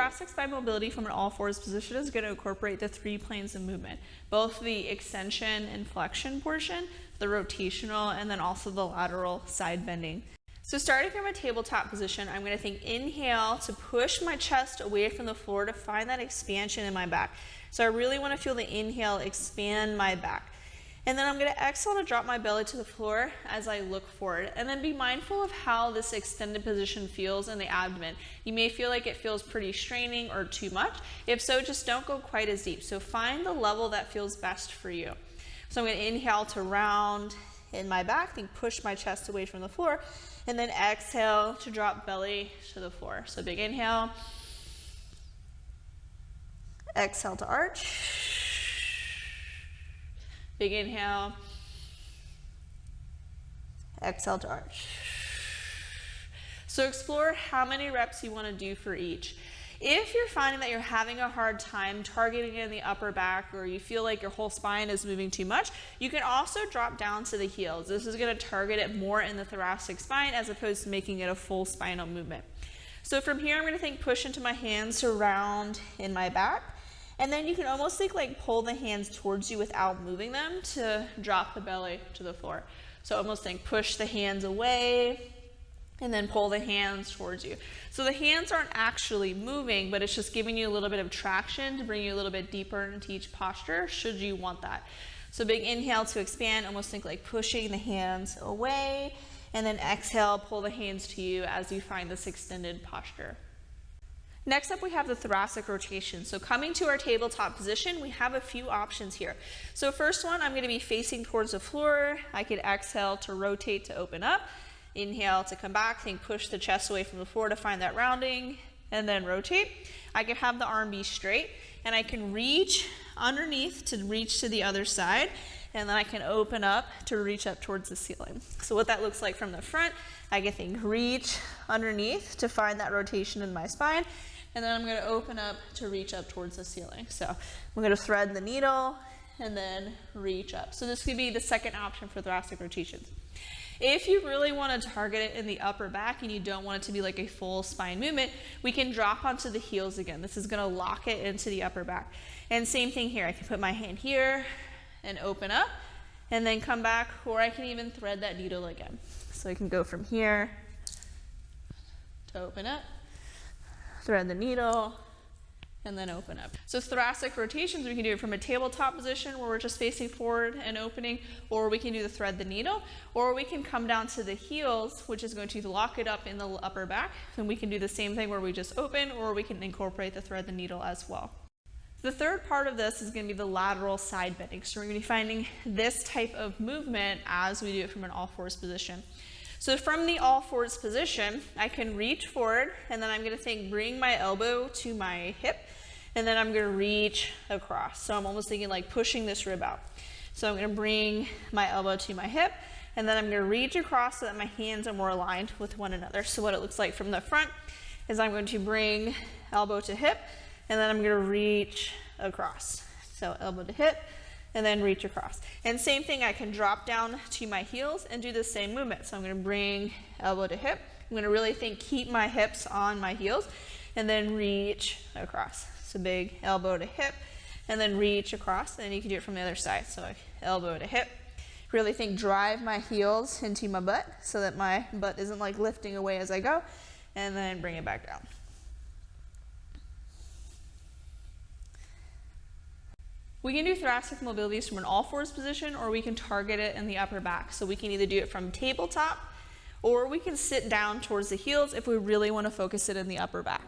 thoracic spine mobility from an all fours position is going to incorporate the 3 planes of movement, both the extension and flexion portion, the rotational, and then also the lateral side bending. So starting from a tabletop position, I'm going to think inhale to push my chest away from the floor to find that expansion in my back. So I really want to feel the inhale expand my back. And then I'm going to exhale to drop my belly to the floor as I look forward. And then be mindful of how this extended position feels in the abdomen. You may feel like it feels pretty straining or too much. If so, just don't go quite as deep. So find the level that feels best for you. So I'm going to inhale to round in my back, then push my chest away from the floor, and then exhale to drop belly to the floor. So big inhale, exhale to arch. Big inhale, exhale to arch. So explore how many reps you want to do for each. If you're finding that you're having a hard time targeting in the upper back, or you feel like your whole spine is moving too much, you can also drop down to the heels. This is going to target it more in the thoracic spine as opposed to making it a full spinal movement. So from here, I'm going to think push into my hands to round in my back. And then you can almost think like pull the hands towards you without moving them to drop the belly to the floor. So almost think push the hands away and then pull the hands towards you. So the hands aren't actually moving, but it's just giving you a little bit of traction to bring you a little bit deeper into each posture should you want that. So big inhale to expand, almost think like pushing the hands away, and then exhale, pull the hands to you as you find this extended posture. Next up, we have the thoracic rotation. So coming to our tabletop position, we have a few options here. So first one, I'm going to be facing towards the floor. I could exhale to rotate to open up. Inhale to come back, think push the chest away from the floor to find that rounding, and then rotate. I can have the arm be straight, and I can reach underneath to reach to the other side, and then I can open up to reach up towards the ceiling. So what that looks like from the front, I can think reach underneath to find that rotation in my spine, and then I'm going to open up to reach up towards the ceiling. So I'm going to thread the needle and then reach up. So this could be the second option for thoracic rotations. If you really want to target it in the upper back and you don't want it to be like a full spine movement, we can drop onto the heels again. This is going to lock it into the upper back. And same thing here. I can put my hand here and open up and then come back, or I can even thread that needle again. So I can go from here to open up, thread the needle, and then open up. So thoracic rotations, we can do it from a tabletop position where we're just facing forward and opening, or we can do the thread the needle, or we can come down to the heels, which is going to lock it up in the upper back. And we can do the same thing where we just open, or we can incorporate the thread the needle as well. The third part of this is going to be the lateral side bending. So we're going to be finding this type of movement as we do it from an all fours position. So from the all fours position, I can reach forward, and then I'm going to think bring my elbow to my hip, and then I'm going to reach across. So I'm almost thinking like pushing this rib out. So I'm going to bring my elbow to my hip, and then I'm going to reach across so that my hands are more aligned with one another. So what it looks like from the front is I'm going to bring elbow to hip, and then I'm going to reach across. So elbow to hip, and then reach across. And same thing, I can drop down to my heels and do the same movement. So I'm going to bring elbow to hip. I'm going to really think keep my hips on my heels, and then reach across. So big elbow to hip, and then reach across. And you can do it from the other side. So elbow to hip. Really think drive my heels into my butt so that my butt isn't like lifting away as I go, and then bring it back down. We can do thoracic mobilities from an all fours position, or we can target it in the upper back. So we can either do it from tabletop, or we can sit down towards the heels if we really want to focus it in the upper back.